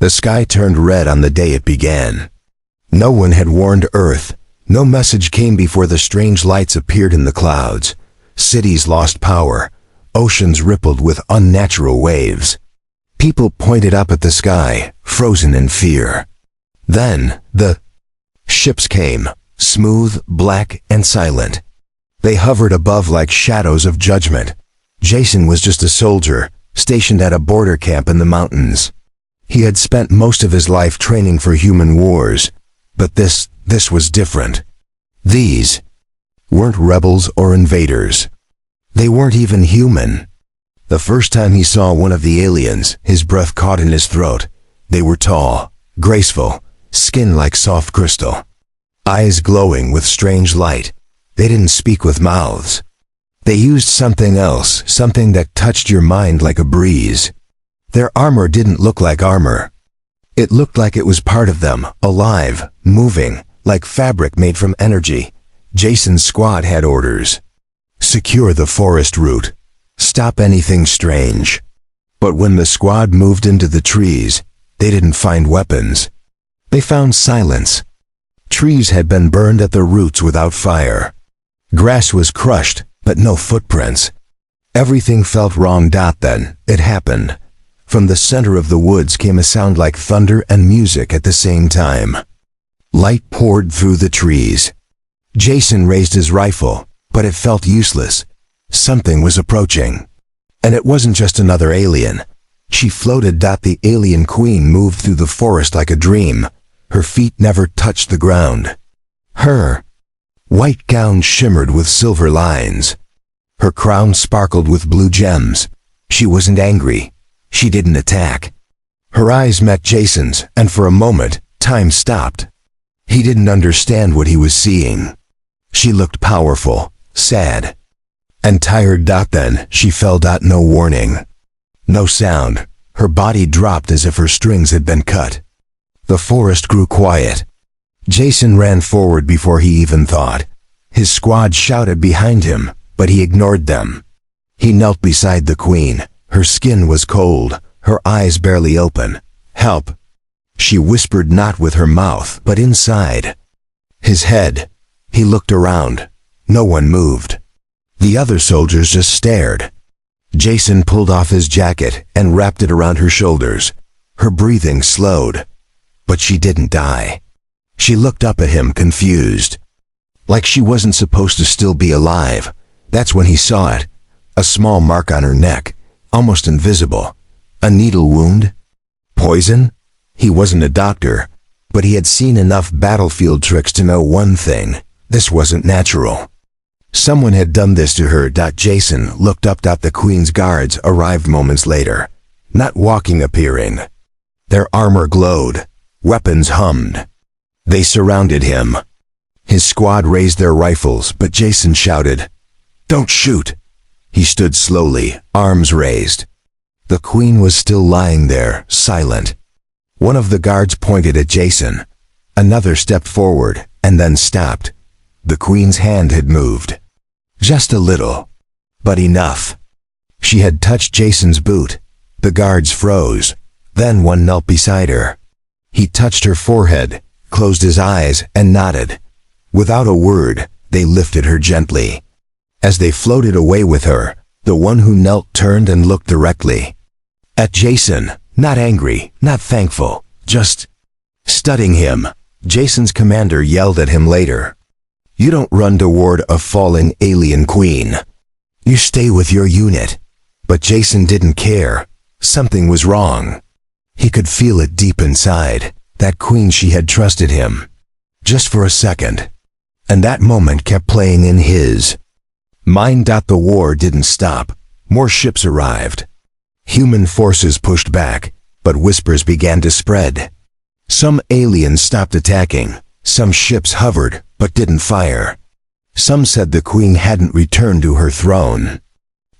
The sky turned red on the day it began. No one had warned Earth. No message came before the strange lights appeared in the clouds. Cities lost power. Oceans rippled with unnatural waves. People pointed up at the sky, frozen in fear. Then, the ships came, smooth, black, and silent. They hovered above like shadows of judgment. Jason was just a soldier, stationed at a border camp in the mountains. He had spent most of his life training for human wars. But this was different. These weren't rebels or invaders. They weren't even human. The first time he saw one of the aliens, his breath caught in his throat. They were tall, graceful, skin like soft crystal. Eyes glowing with strange light. They didn't speak with mouths. They used something else, something that touched your mind like a breeze. Their armor didn't look like armor. It looked like it was part of them, alive, moving, like fabric made from energy. Jason's squad had orders. Secure the forest route. Stop anything strange. But when the squad moved into the trees, they didn't find weapons. They found silence. Trees had been burned at the roots without fire. Grass was crushed, but no footprints. Everything felt wrong. Then, it happened. From the center of the woods came a sound like thunder and music at the same time. Light poured through the trees. Jason raised his rifle, but it felt useless. Something was approaching. And it wasn't just another alien. She floated. The alien queen moved through the forest like a dream. Her feet never touched the ground. Her white gown shimmered with silver lines. Her crown sparkled with blue gems. She wasn't angry. She didn't attack. Her eyes met Jason's, and for a moment, time stopped. He didn't understand what he was seeing. She looked powerful, sad, and tired. Then, she fell. No warning. No sound. Her body dropped as if her strings had been cut. The forest grew quiet. Jason ran forward before he even thought. His squad shouted behind him, but he ignored them. He knelt beside the queen. Her skin was cold, her eyes barely open. Help! She whispered, not with her mouth, but inside his head. He looked around. No one moved. The other soldiers just stared. Jason pulled off his jacket and wrapped it around her shoulders. Her breathing slowed. But she didn't die. She looked up at him, confused. Like she wasn't supposed to still be alive. That's when he saw it. A small mark on her neck. Almost invisible. A needle wound? Poison? He wasn't a doctor, but he had seen enough battlefield tricks to know one thing. This wasn't natural. Someone had done this to her. Jason looked up. The queen's guards arrived moments later. Not walking, appearing. Their armor glowed. Weapons hummed. They surrounded him. His squad raised their rifles, but Jason shouted, "Don't shoot!" He stood slowly, arms raised. The queen was still lying there, silent. One of the guards pointed at Jason. Another stepped forward, and then stopped. The queen's hand had moved. Just a little. But enough. She had touched Jason's boot. The guards froze. Then one knelt beside her. He touched her forehead, closed his eyes, and nodded. Without a word, they lifted her gently. As they floated away with her, the one who knelt turned and looked directly at Jason, not angry, not thankful, just studying him. Jason's commander yelled at him later, "You don't run toward a falling alien queen. You stay with your unit." But Jason didn't care. Something was wrong. He could feel it deep inside. That queen, she had trusted him. Just for a second. And that moment kept playing in his mind. The war didn't stop. More ships arrived. Human forces pushed back, but whispers began to spread. Some aliens stopped attacking. Some ships hovered, but didn't fire. Some said the queen hadn't returned to her throne.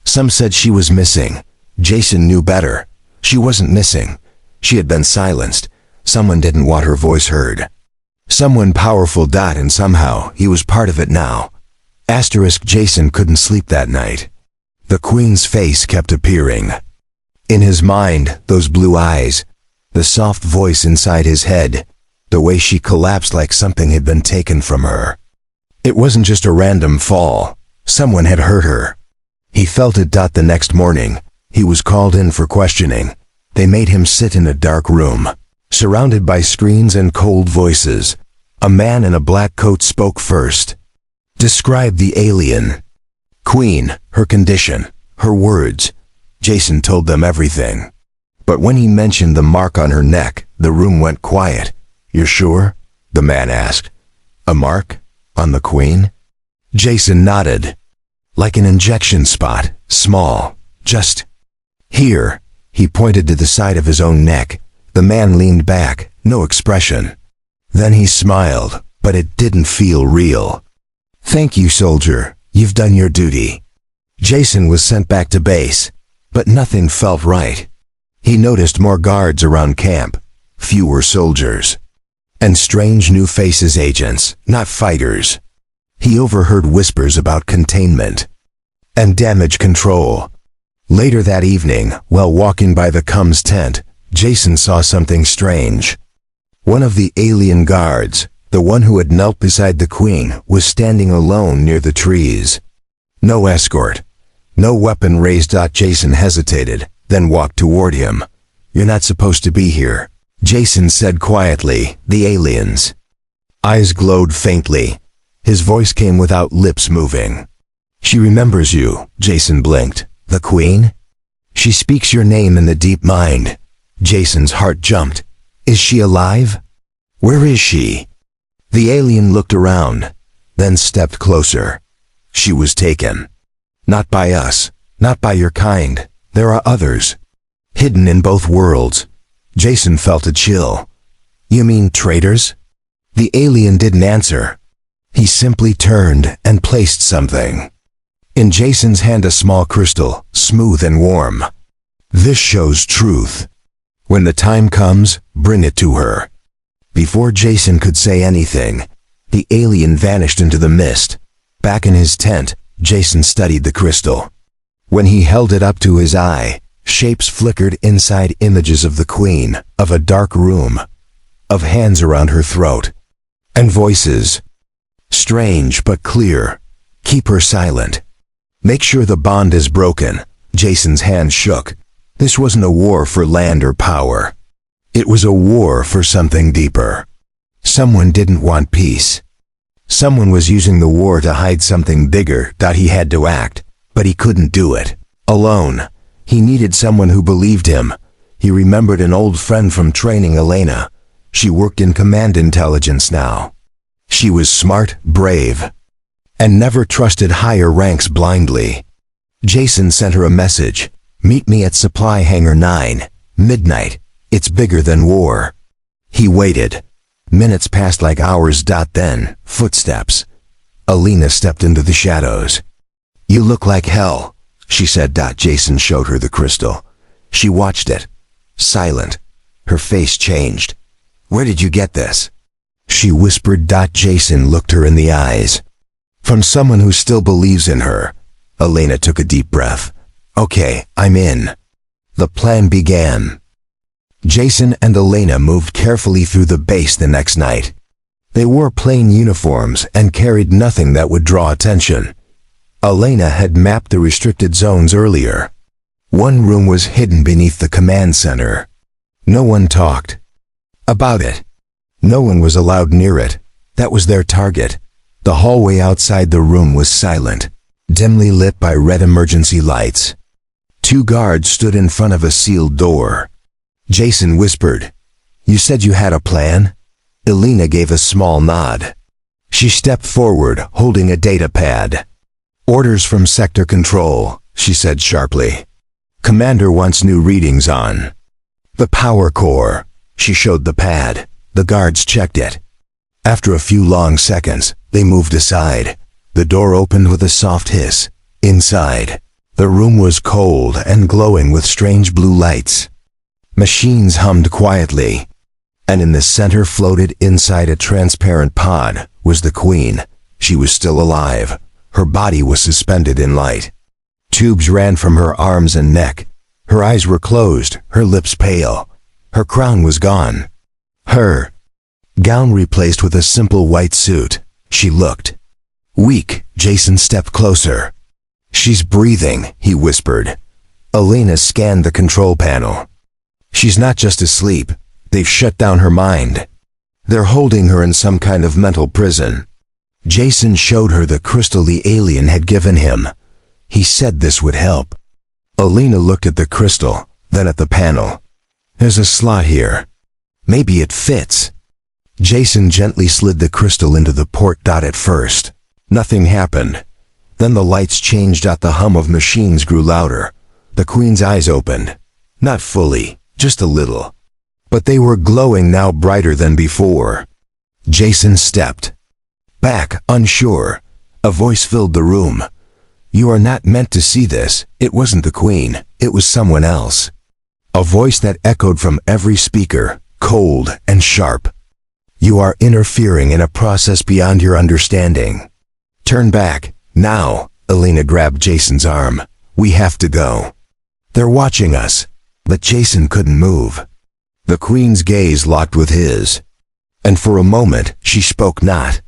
Some said she was missing. Jason knew better. She wasn't missing. She had been silenced. Someone didn't want her voice heard. Someone powerful. And somehow, he was part of it now. Jason couldn't sleep that night. The queen's face kept appearing. In his mind, those blue eyes. The soft voice inside his head, the way she collapsed like something had been taken from her. It wasn't just a random fall. Someone had hurt her. He felt it. The next morning, he was called in for questioning. They made him sit in a dark room, surrounded by screens and cold voices. A man in a black coat spoke first. Describe the alien. Queen, her condition, her words. Jason told them everything. But when he mentioned the mark on her neck, the room went quiet. "You're sure?" the man asked. "A mark? On the Queen?" Jason nodded. "Like an injection spot, small, just here." He pointed to the side of his own neck. The man leaned back, no expression. Then he smiled, but it didn't feel real. "Thank you, soldier. You've done your duty." Jason was sent back to base, but nothing felt right. He noticed more guards around camp, fewer soldiers, and strange new faces, agents, not fighters. He overheard whispers about containment and damage control. Later that evening, while walking by the Cum's tent, Jason saw something strange. One of the alien guards, the one who had knelt beside the Queen, was standing alone near the trees. No escort, no weapon raised. Jason hesitated, then walked toward him. "You're not supposed to be here," Jason said quietly. "The aliens." Eyes glowed faintly. His voice came without lips moving. "She remembers you," Jason blinked. "The Queen? She speaks your name in the deep mind." Jason's heart jumped. "Is she alive? Where is she?" The alien looked around, then stepped closer. "She was taken. Not by us, not by your kind. There are others, hidden in both worlds." Jason felt a chill. "You mean traitors?" The alien didn't answer. He simply turned and placed something in Jason's hand, a small crystal, smooth and warm. "This shows truth. When the time comes, bring it to her." Before Jason could say anything, the alien vanished into the mist. Back in his tent, Jason studied the crystal. When he held it up to his eye, shapes flickered inside, images of the Queen, of a dark room, of hands around her throat, and voices. Strange but clear. "Keep her silent. Make sure the bond is broken." Jason's hand shook. This wasn't a war for land or power. It was a war for something deeper. Someone didn't want peace. Someone was using the war to hide something bigger. He had to act, but he couldn't do it alone. He needed someone who believed him. He remembered an old friend from training, Elena. She worked in command intelligence now. She was smart, brave, and never trusted higher ranks blindly. Jason sent her a message. "Meet me at Supply Hangar 9, midnight. It's bigger than war." He waited. Minutes passed like hours. Then, footsteps. Elena stepped into the shadows. "You look like hell," she said. Jason showed her the crystal. She watched it, silent. Her face changed. "Where did you get this?" she whispered. Jason looked her in the eyes. "From someone who still believes in her." Elena took a deep breath. "Okay, I'm in." The plan began. Jason and Elena moved carefully through the base the next night. They wore plain uniforms and carried nothing that would draw attention. Elena had mapped the restricted zones earlier. One room was hidden beneath the command center. No one talked about it. No one was allowed near it. That was their target. The hallway outside the room was silent, dimly lit by red emergency lights. 2 guards stood in front of a sealed door. Jason whispered, "You said you had a plan?" Elena gave a small nod. She stepped forward, holding a data pad. "Orders from Sector Control," she said sharply. "Commander wants new readings on the power core." She showed the pad. The guards checked it. After a few long seconds, they moved aside. The door opened with a soft hiss. Inside, the room was cold and glowing with strange blue lights. Machines hummed quietly, and in the center, floated inside a transparent pod, was the Queen. She was still alive. Her body was suspended in light. Tubes ran from her arms and neck. Her eyes were closed, her lips pale. Her crown was gone. Her gown replaced with a simple white suit. She looked weak. Jason stepped closer. "She's breathing," he whispered. Elena scanned the control panel. "She's not just asleep. They've shut down her mind. They're holding her in some kind of mental prison." Jason showed her the crystal the alien had given him. He said this would help. Elena looked at the crystal, then at the panel. "There's a slot here. Maybe it fits." Jason gently slid the crystal into the port. At first, nothing happened. Then the lights changed. The hum of machines grew louder. The Queen's eyes opened. Not fully, just a little. But they were glowing now, brighter than before. Jason stepped back, unsure. A voice filled the room. "You are not meant to see this." It wasn't the Queen, it was someone else. A voice that echoed from every speaker, cold and sharp. "You are interfering in a process beyond your understanding. Turn back, now." Elena grabbed Jason's arm. "We have to go. They're watching us." But Jason couldn't move. The Queen's gaze locked with his. And for a moment, she spoke not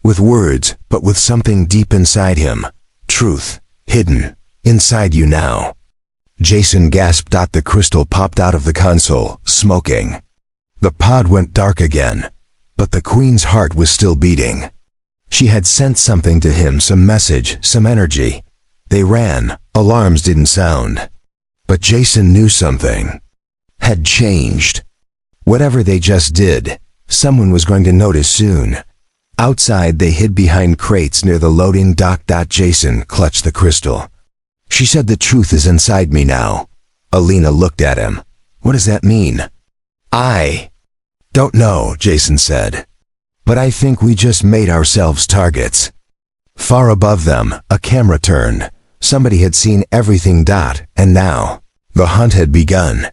with words, but with something deep inside him. Truth, hidden, inside you now. Jason gasped. The crystal popped out of the console, smoking. The pod went dark again, but the Queen's heart was still beating. She had sent something to him, some message, some energy. They ran, alarms didn't sound. But Jason knew something had changed. Whatever they just did, someone was going to notice soon. Outside, they hid behind crates near the loading dock. Jason clutched the crystal. "She said the truth is inside me now." Elena looked at him. "What does that mean?" "I don't know," Jason said. "But I think we just made ourselves targets." Far above them, a camera turned. Somebody had seen everything. And now, the hunt had begun.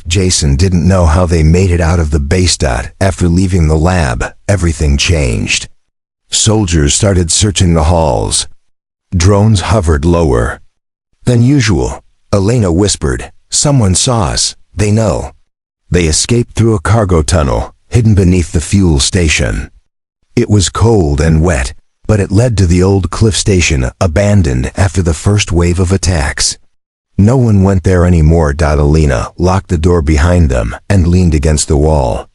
Jason didn't know how they made it out of the base. After leaving the lab, everything changed. Soldiers started searching the halls. Drones hovered lower than usual. Elena whispered, "Someone saw us. They know." They escaped through a cargo tunnel, hidden beneath the fuel station. It was cold and wet, but it led to the old cliff station, abandoned after the first wave of attacks. No one went there anymore. Elena locked the door behind them and leaned against the wall.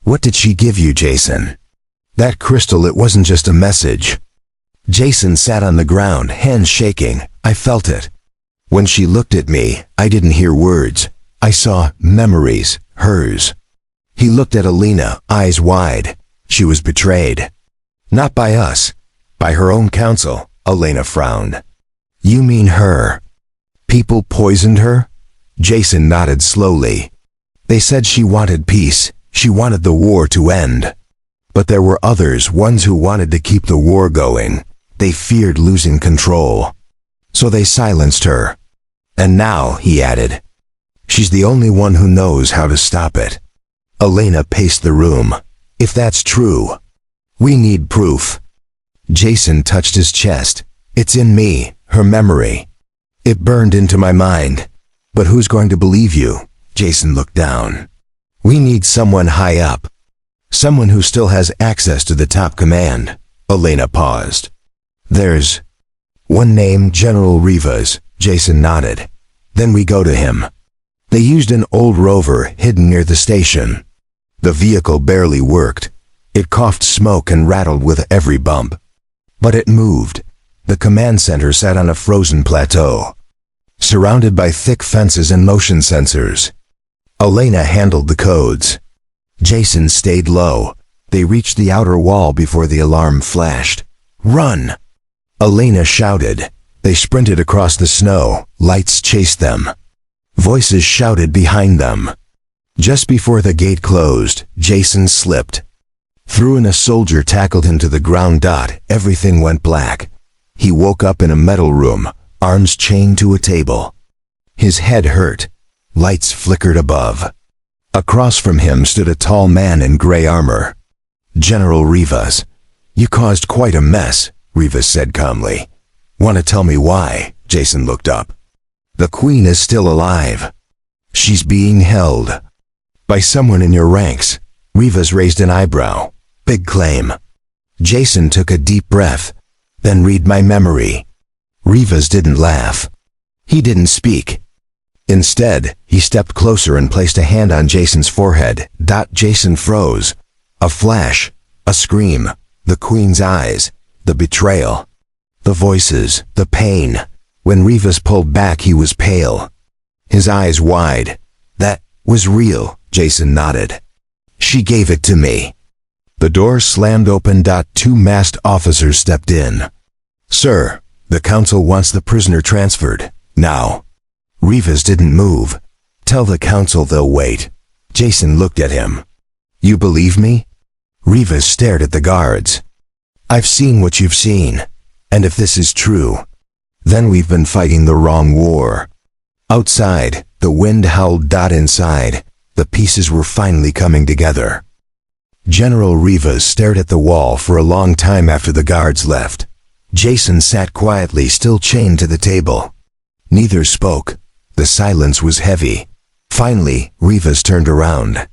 "What did she give you, Jason?" "That crystal. It wasn't just a message." Jason sat on the ground, hands shaking. "I felt it. When she looked at me, I didn't hear words. I saw memories, hers." He looked at Elena, eyes wide. She was betrayed. "Not by us, by her own council." Elena frowned. "You mean her? People poisoned her?" Jason nodded slowly. "They said she wanted peace. She wanted the war to end. But there were others, ones who wanted to keep the war going. They feared losing control. So they silenced her. And now," he added, "she's the only one who knows how to stop it." Elena paced the room. "If that's true, we need proof." Jason touched his chest. "It's in me, her memory. It burned into my mind." "But who's going to believe you?" Jason looked down. "We need someone high up. Someone who still has access to the top command." Elena paused. "There's one name, General Rivas." Jason nodded. "Then we go to him." They used an old rover hidden near the station. The vehicle barely worked. It coughed smoke and rattled with every bump. But it moved. The command center sat on a frozen plateau, surrounded by thick fences and motion sensors. Elena handled the codes. Jason stayed low. They reached the outer wall before the alarm flashed. "Run!" Elena shouted. They sprinted across the snow. Lights chased them. Voices shouted behind them. Just before the gate closed, Jason slipped. Threw in a soldier, tackled him to the ground. Everything went black. He woke up in a metal room, arms chained to a table. His head hurt. Lights flickered above. Across from him stood a tall man in gray armor. "General Rivas." "You caused quite a mess," Rivas said calmly. "Want to tell me why?" Jason looked up. "The Queen is still alive. She's being held." By someone in your ranks. Rivas raised an eyebrow. Big claim. Jason took a deep breath. Then read my memory. Rivas didn't laugh. He didn't speak. Instead, he stepped closer and placed a hand on Jason's forehead. Jason froze. A flash. A scream. The Queen's eyes. The betrayal. The voices. The pain. When Rivas pulled back, he was pale. His eyes wide. That was real, Jason nodded. She gave it to me. The door slammed open. Two masked officers stepped in. Sir, the council wants the prisoner transferred. Now. Rivas didn't move. Tell the council they'll wait. Jason looked at him. You believe me? Rivas stared at the guards. I've seen what you've seen. And if this is true, then we've been fighting the wrong war. Outside, the wind howled. Inside, the pieces were finally coming together. General Rivas stared at the wall for a long time after the guards left. Jason sat quietly, still chained to the table. Neither spoke. The silence was heavy. Finally, Rivas turned around.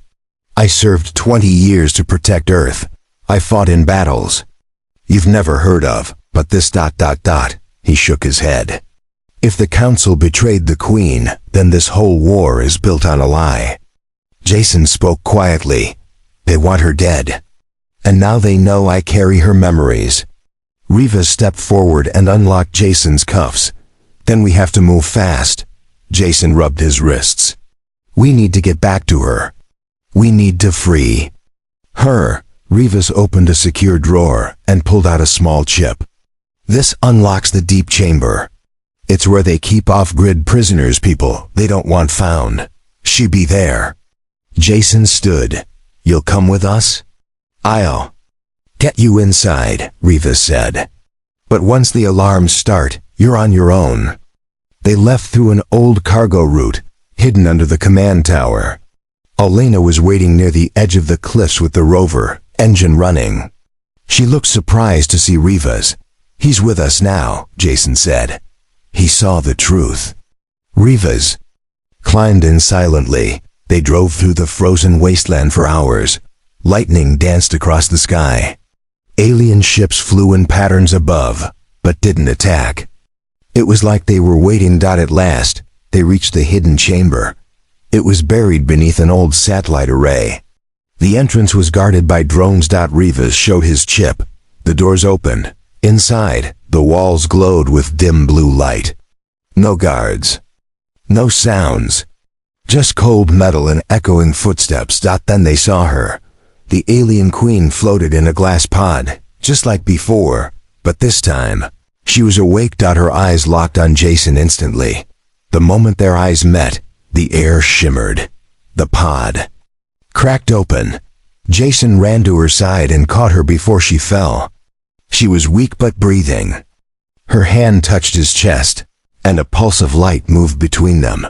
I served 20 years to protect Earth. I fought in battles you've never heard of, but this ... He shook his head. If the council betrayed the Queen, then this whole war is built on a lie. Jason spoke quietly. They want her dead. And now they know I carry her memories. Rivas stepped forward and unlocked Jason's cuffs. Then we have to move fast. Jason rubbed his wrists. We need to get back to her. We need to free her. Rivas opened a secure drawer and pulled out a small chip. This unlocks the deep chamber. It's where they keep off-grid prisoners, people they don't want found. She be there. Jason stood. You'll come with us? I'll get you inside, Rivas said. But once the alarms start, you're on your own. They left through an old cargo route, hidden under the command tower. Elena was waiting near the edge of the cliffs with the rover, engine running. She looked surprised to see Rivas. He's with us now, Jason said. He saw the truth. Rivas climbed in silently. They drove through the frozen wasteland for hours. Lightning danced across the sky. Alien ships flew in patterns above, but didn't attack. It was like they were waiting. At last, they reached the hidden chamber. It was buried beneath an old satellite array. The entrance was guarded by drones. Rivas showed his chip. The doors opened. Inside, the walls glowed with dim blue light. No guards. No sounds. Just cold metal and echoing footsteps. Then they saw her. The alien queen floated in a glass pod, just like before, but this time, she was awake. Her eyes locked on Jason instantly. The moment their eyes met, the air shimmered. The pod cracked open. Jason ran to her side and caught her before she fell. She was weak but breathing. Her hand touched his chest, and a pulse of light moved between them.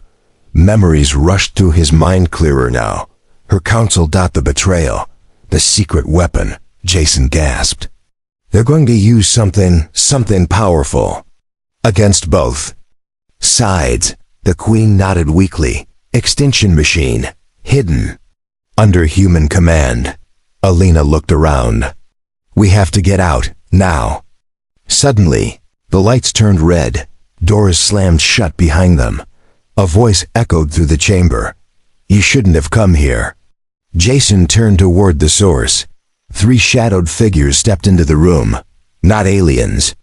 Memories rushed through his mind clearer now. Her counsel. The betrayal. The secret weapon. Jason gasped. They're going to use something powerful. Against both sides. The Queen nodded weakly. Extinction machine. Hidden. Under human command. Elena looked around. We have to get out, now. Suddenly, the lights turned red. Doors slammed shut behind them. A voice echoed through the chamber. You shouldn't have come here. Jason turned toward the source. 3 shadowed figures stepped into the room. Not aliens.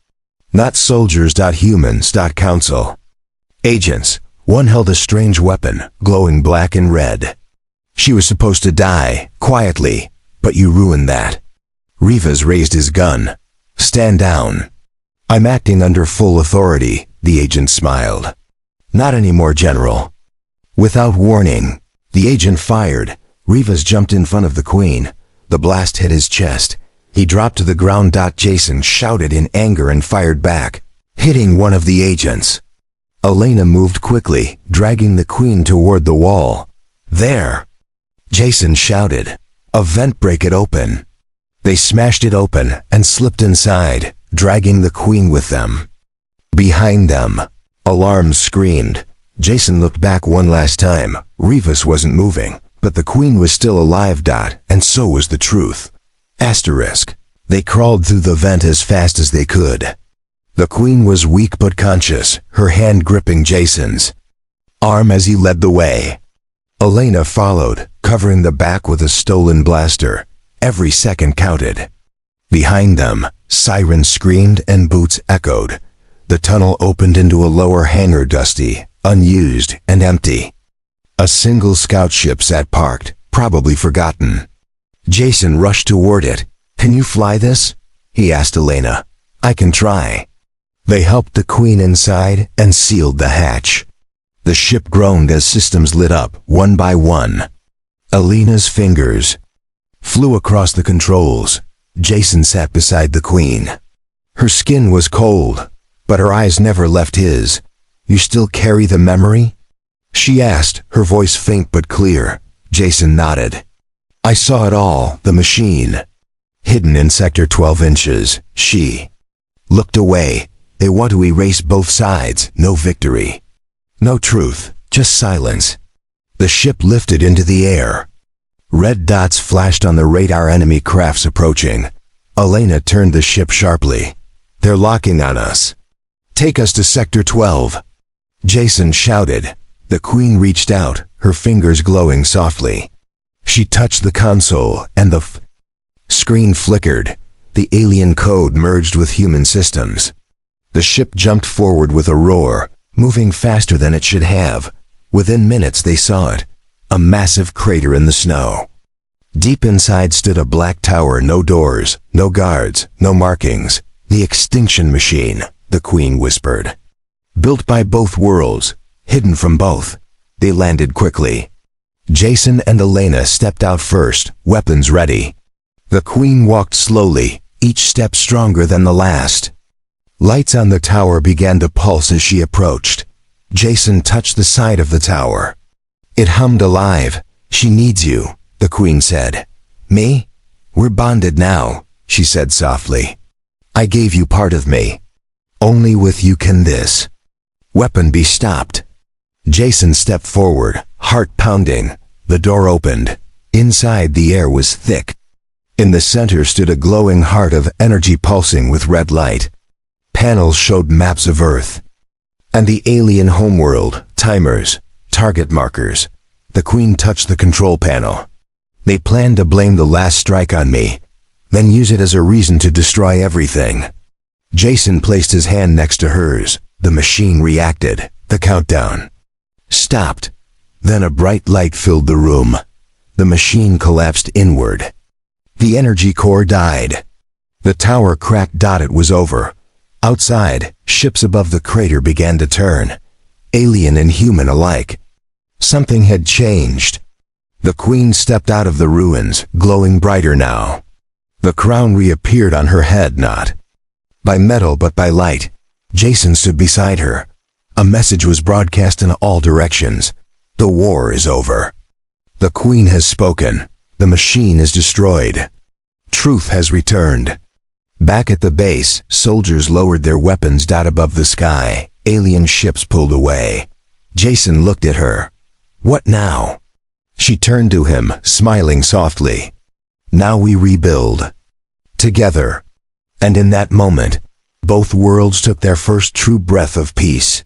Not soldiers. Humans. Council. Agents. One held a strange weapon, glowing black and red. She was supposed to die, quietly, but you ruined that. Rivas raised his gun. Stand down. I'm acting under full authority, the agent smiled. Not anymore, General. Without warning, the agent fired. Rivas jumped in front of the Queen. The blast hit his chest. He dropped to the ground. Jason shouted in anger and fired back, hitting one of the agents. Elena moved quickly, dragging the Queen toward the wall. There! Jason shouted. A vent, break it open. They smashed it open and slipped inside, dragging the Queen with them. Behind them, alarms screamed. Jason looked back one last time. Rivas wasn't moving, But the Queen was still alive, and so was the truth. Asterisk. They crawled through the vent as fast as they could. The Queen was weak but conscious, her hand gripping Jason's arm as he led the way. Elena followed, covering the back with a stolen blaster. Every second counted. Behind them, sirens screamed and boots echoed. The tunnel opened into a lower hangar, dusty, unused, and empty. A single scout ship sat parked, probably forgotten. Jason rushed toward it. "Can you fly this?" he asked Elena. "I can try." They helped the Queen inside and sealed the hatch. The ship groaned as systems lit up, one by one. Elena's fingers flew across the controls. Jason sat beside the Queen. Her skin was cold, but her eyes never left his. "You still carry the memory?" she asked, her voice faint but clear. Jason nodded. "I saw it all, the machine. Hidden in Sector 12 inches." She looked away. "They want to erase both sides. No victory. No truth. Just silence." The ship lifted into the air. Red dots flashed on the radar, enemy crafts approaching. Elena turned the ship sharply. "They're locking on us. Take us to Sector 12. Jason shouted. The Queen reached out, her fingers glowing softly. She touched the console, and the screen flickered. The alien code merged with human systems. The ship jumped forward with a roar, moving faster than it should have. Within minutes they saw it. A massive crater in the snow. Deep inside stood a black tower, no doors, no guards, no markings. "The extinction machine," the Queen whispered. "Built by both worlds, hidden from both." They landed quickly. Jason and Elena stepped out first, weapons ready. The Queen walked slowly, each step stronger than the last. Lights on the tower began to pulse as she approached. Jason touched the side of the tower. It hummed alive. "She needs you," the Queen said. "Me? We're bonded now," she said softly. "I gave you part of me. Only with you can this weapon be stopped." Jason stepped forward, heart pounding. The door opened. Inside, the air was thick. In the center stood a glowing heart of energy pulsing with red light. Panels showed maps of Earth and the alien homeworld, timers, target markers. The Queen touched the control panel. "They plan to blame the last strike on me, then use it as a reason to destroy everything." Jason placed his hand next to hers. The machine reacted. The countdown stopped. Then a bright light filled the room. The machine collapsed inward. The energy core died. The tower cracked. It was over. Outside, ships above the crater began to turn, alien and human alike. Something had changed. The Queen stepped out of the ruins, glowing brighter now. The crown reappeared on her head, not by metal but by light. Jason stood beside her. A message was broadcast in all directions. "The war is over. The Queen has spoken. The machine is destroyed. Truth has returned." Back at the base, soldiers lowered their weapons. Above the sky, alien ships pulled away. Jason looked at her. "What now?" She turned to him, smiling softly. "Now we rebuild. Together." And in that moment, both worlds took their first true breath of peace.